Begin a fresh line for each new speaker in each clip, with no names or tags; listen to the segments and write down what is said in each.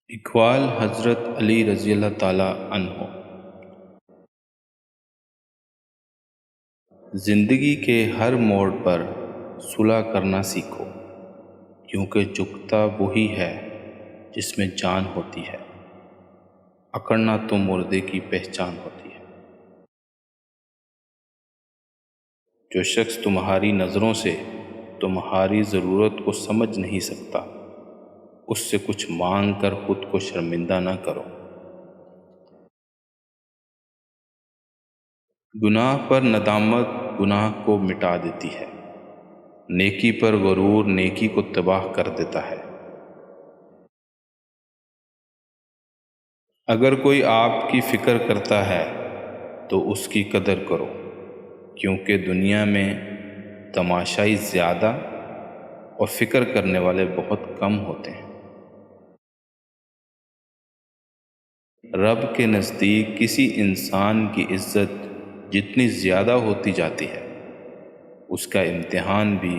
اقوال حضرت علی رضی اللہ تعالی عنہ۔ زندگی کے ہر موڑ پر صلح کرنا سیکھو، کیونکہ جھکتا وہی ہے جس میں جان ہوتی ہے، اکڑنا تو مردے کی پہچان ہوتی ہے۔ جو شخص تمہاری نظروں سے تمہاری ضرورت کو سمجھ نہیں سکتا، اس سے کچھ مانگ کر خود کو شرمندہ نہ کرو۔ گناہ پر ندامت گناہ کو مٹا دیتی ہے، نیکی پر غرور نیکی کو تباہ کر دیتا ہے۔ اگر کوئی آپ کی فکر کرتا ہے تو اس کی قدر کرو، کیونکہ دنیا میں تماشائی زیادہ اور فکر کرنے والے بہت کم ہوتے ہیں۔ رب کے نزدیک کسی انسان کی عزت جتنی زیادہ ہوتی جاتی ہے، اس کا امتحان بھی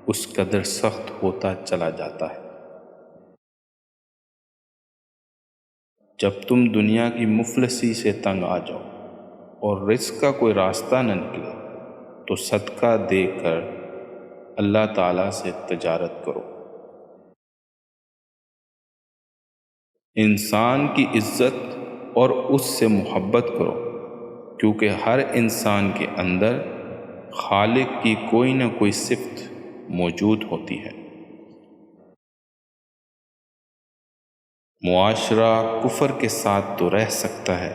اس قدر سخت ہوتا چلا جاتا ہے۔ جب تم دنیا کی مفلسی سے تنگ آ جاؤ اور رزق کا کوئی راستہ نہ نکلے تو صدقہ دے کر اللہ تعالیٰ سے تجارت کرو۔ انسان کی عزت اور اس سے محبت کرو، کیونکہ ہر انسان کے اندر خالق کی کوئی نہ کوئی صفت موجود ہوتی ہے۔ معاشرہ کفر کے ساتھ تو رہ سکتا ہے،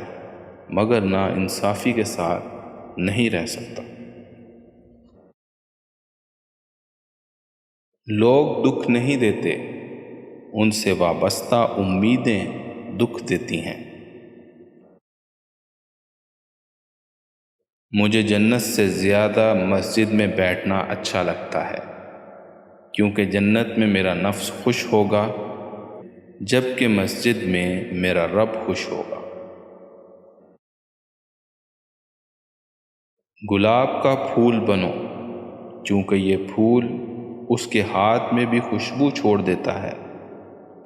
مگر نا انصافی کے ساتھ نہیں رہ سکتا۔ لوگ دکھ نہیں دیتے، ان سے وابستہ امیدیں دکھ دیتی ہیں۔ مجھے جنت سے زیادہ مسجد میں بیٹھنا اچھا لگتا ہے، کیونکہ جنت میں میرا نفس خوش ہوگا، جبکہ مسجد میں میرا رب خوش ہوگا۔ گلاب کا پھول بنو، چونکہ یہ پھول اس کے ہاتھ میں بھی خوشبو چھوڑ دیتا ہے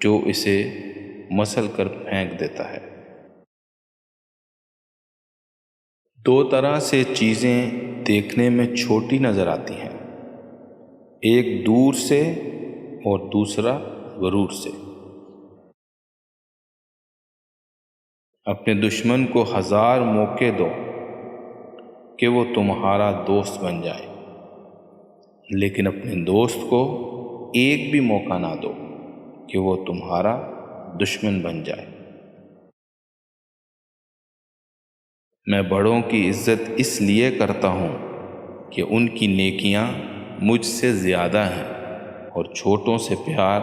جو اسے مسل کر پھینک دیتا ہے۔ دو طرح سے چیزیں دیکھنے میں چھوٹی نظر آتی ہیں، ایک دور سے اور دوسرا غرور سے۔ اپنے دشمن کو 1000 موقع دو کہ وہ تمہارا دوست بن جائے، لیکن اپنے دوست کو ایک بھی موقع نہ دو کہ وہ تمہارا دشمن بن جائے۔ میں بڑوں کی عزت اس لیے کرتا ہوں کہ ان کی نیکیاں مجھ سے زیادہ ہیں، اور چھوٹوں سے پیار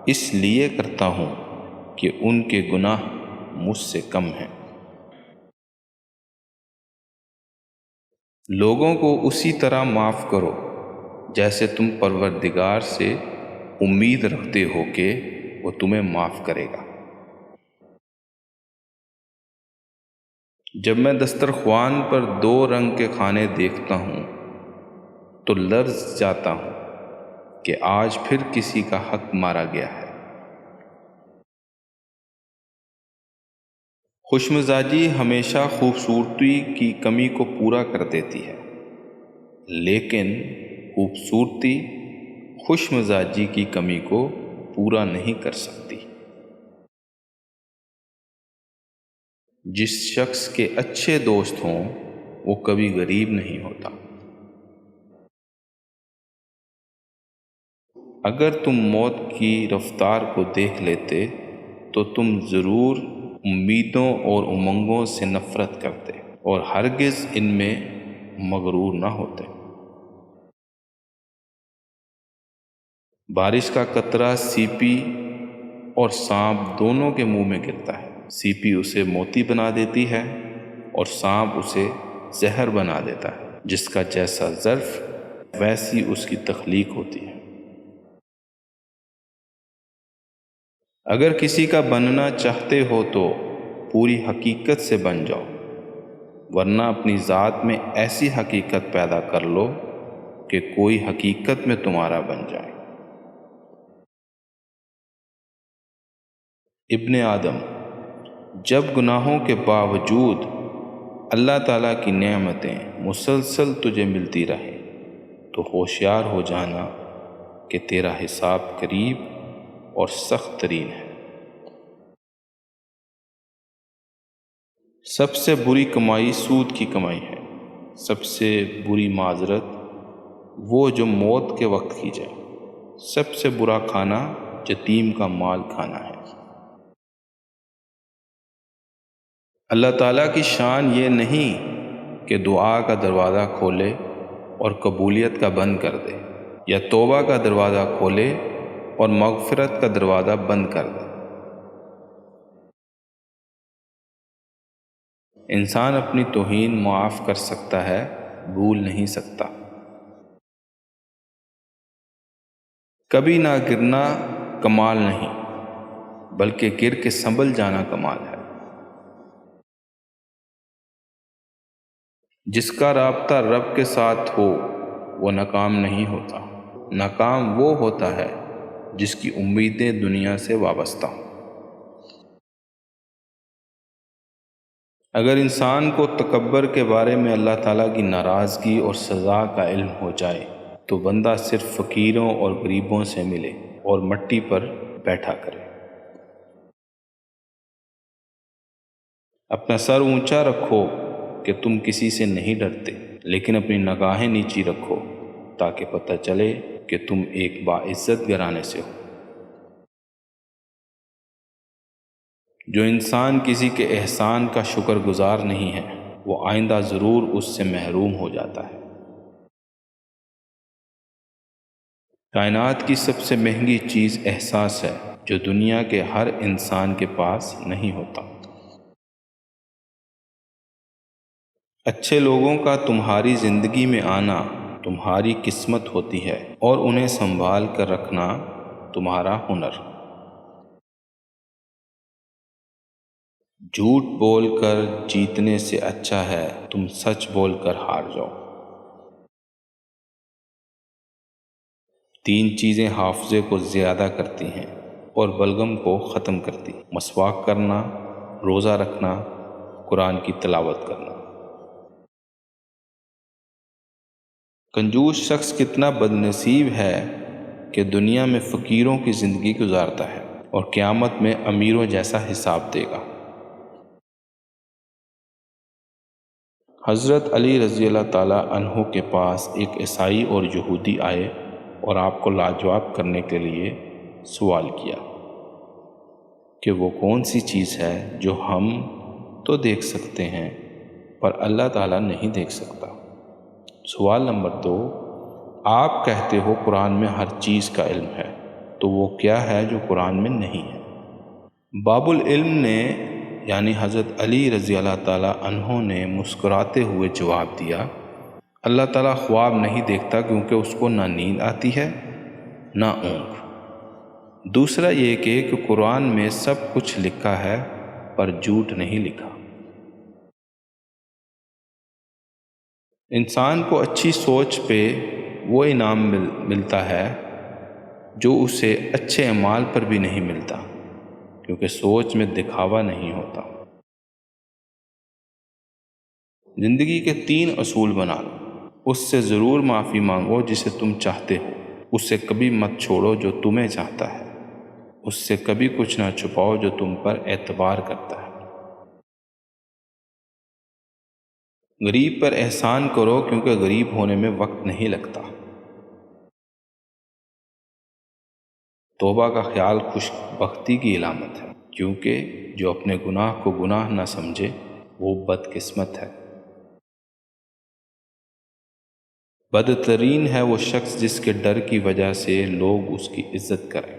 اس لیے کرتا ہوں کہ ان کے گناہ مجھ سے کم ہیں۔ لوگوں کو اسی طرح معاف کرو جیسے تم پروردگار سے امید رکھتے ہو کہ وہ تمہیں معاف کرے گا۔ جب میں دسترخوان پر 2 رنگ کے کھانے دیکھتا ہوں تو لرز جاتا ہوں کہ آج پھر کسی کا حق مارا گیا ہے۔ خوش مزاجی ہمیشہ خوبصورتی کی کمی کو پورا کر دیتی ہے، لیکن خوبصورتی خوش مزاجی کی کمی کو پورا نہیں کر سکتی۔ جس شخص کے اچھے دوست ہوں وہ کبھی غریب نہیں ہوتا۔ اگر تم موت کی رفتار کو دیکھ لیتے تو تم ضرور امیدوں اور امنگوں سے نفرت کرتے اور ہرگز ان میں مغرور نہ ہوتے۔ بارش کا قطرہ سیپی اور سانپ دونوں کے منہ میں گرتا ہے، سیپی اسے موتی بنا دیتی ہے اور سانپ اسے زہر بنا دیتا ہے۔ جس کا جیسا ظرف ویسی اس کی تخلیق ہوتی ہے۔ اگر کسی کا بننا چاہتے ہو تو پوری حقیقت سے بن جاؤ، ورنہ اپنی ذات میں ایسی حقیقت پیدا کر لو کہ کوئی حقیقت میں تمہارا بن جائے۔ ابن آدم، جب گناہوں کے باوجود اللہ تعالیٰ کی نعمتیں مسلسل تجھے ملتی رہیں تو ہوشیار ہو جانا کہ تیرا حساب قریب اور سخت ترین ہے۔ سب سے بری کمائی سود کی کمائی ہے۔ سب سے بری معذرت وہ جو موت کے وقت کی جائے۔ سب سے برا کھانا یتیم کا مال کھانا ہے۔ اللہ تعالیٰ کی شان یہ نہیں کہ دعا کا دروازہ کھولے اور قبولیت کا بند کر دے، یا توبہ کا دروازہ کھولے اور مغفرت کا دروازہ بند کر دے۔ انسان اپنی توہین معاف کر سکتا ہے، بھول نہیں سکتا۔ کبھی نہ گرنا کمال نہیں، بلکہ گر کے سنبھل جانا کمال ہے۔ جس کا رابطہ رب کے ساتھ ہو وہ ناکام نہیں ہوتا۔ ناکام وہ ہوتا ہے جس کی امیدیں دنیا سے وابستہ ہوں۔ اگر انسان کو تکبر کے بارے میں اللہ تعالیٰ کی ناراضگی اور سزا کا علم ہو جائے تو بندہ صرف فقیروں اور غریبوں سے ملے اور مٹی پر بیٹھا کرے۔ اپنا سر اونچا رکھو کہ تم کسی سے نہیں ڈرتے، لیکن اپنی نگاہیں نیچی رکھو تاکہ پتہ چلے کہ تم ایک باعزت گھرانے سے ہو۔ جو انسان کسی کے احسان کا شکر گزار نہیں ہے وہ آئندہ ضرور اس سے محروم ہو جاتا ہے۔ کائنات کی سب سے مہنگی چیز احساس ہے، جو دنیا کے ہر انسان کے پاس نہیں ہوتا۔ اچھے لوگوں کا تمہاری زندگی میں آنا تمہاری قسمت ہوتی ہے اور انہیں سنبھال کر رکھنا تمہارا ہنر۔ جھوٹ بول کر جیتنے سے اچھا ہے تم سچ بول کر ہار جاؤ۔ تین چیزیں حافظے کو زیادہ کرتی ہیں اور بلغم کو ختم کرتی: مسواک کرنا، روزہ رکھنا، قرآن کی تلاوت کرنا۔ کنجوس شخص کتنا بد نصیب ہے کہ دنیا میں فقیروں کی زندگی گزارتا ہے اور قیامت میں امیروں جیسا حساب دے گا۔ حضرت علی رضی اللہ تعالیٰ عنہ کے پاس ایک عیسائی اور یہودی آئے اور آپ کو لاجواب کرنے کے لیے سوال کیا کہ وہ کون سی چیز ہے جو ہم تو دیکھ سکتے ہیں پر اللہ تعالیٰ نہیں دیکھ سکتا۔ سوال نمبر 2، آپ کہتے ہو قرآن میں ہر چیز کا علم ہے، تو وہ کیا ہے جو قرآن میں نہیں ہے؟ باب العلم نے یعنی حضرت علی رضی اللہ تعالیٰ عنہ نے مسکراتے ہوئے جواب دیا، اللہ تعالیٰ خواب نہیں دیکھتا کیونکہ اس کو نہ نیند آتی ہے نہ اونگ۔ دوسرا یہ کہ قرآن میں سب کچھ لکھا ہے پر جھوٹ نہیں لکھا۔ انسان کو اچھی سوچ پہ وہ انعام ملتا ہے جو اسے اچھے اعمال پر بھی نہیں ملتا، کیونکہ سوچ میں دکھاوا نہیں ہوتا۔ زندگی کے 3 اصول بنا لو۔ اس سے ضرور معافی مانگو جسے تم چاہتے ہو، اس سے کبھی مت چھوڑو جو تمہیں چاہتا ہے، اس سے کبھی کچھ نہ چھپاؤ جو تم پر اعتبار کرتا ہے۔ غریب پر احسان کرو کیونکہ غریب ہونے میں وقت نہیں لگتا۔ توبہ کا خیال خوش بختی کی علامت ہے، کیونکہ جو اپنے گناہ کو گناہ نہ سمجھے وہ بد قسمت ہے۔ بدترین ہے وہ شخص جس کے ڈر کی وجہ سے لوگ اس کی عزت کریں۔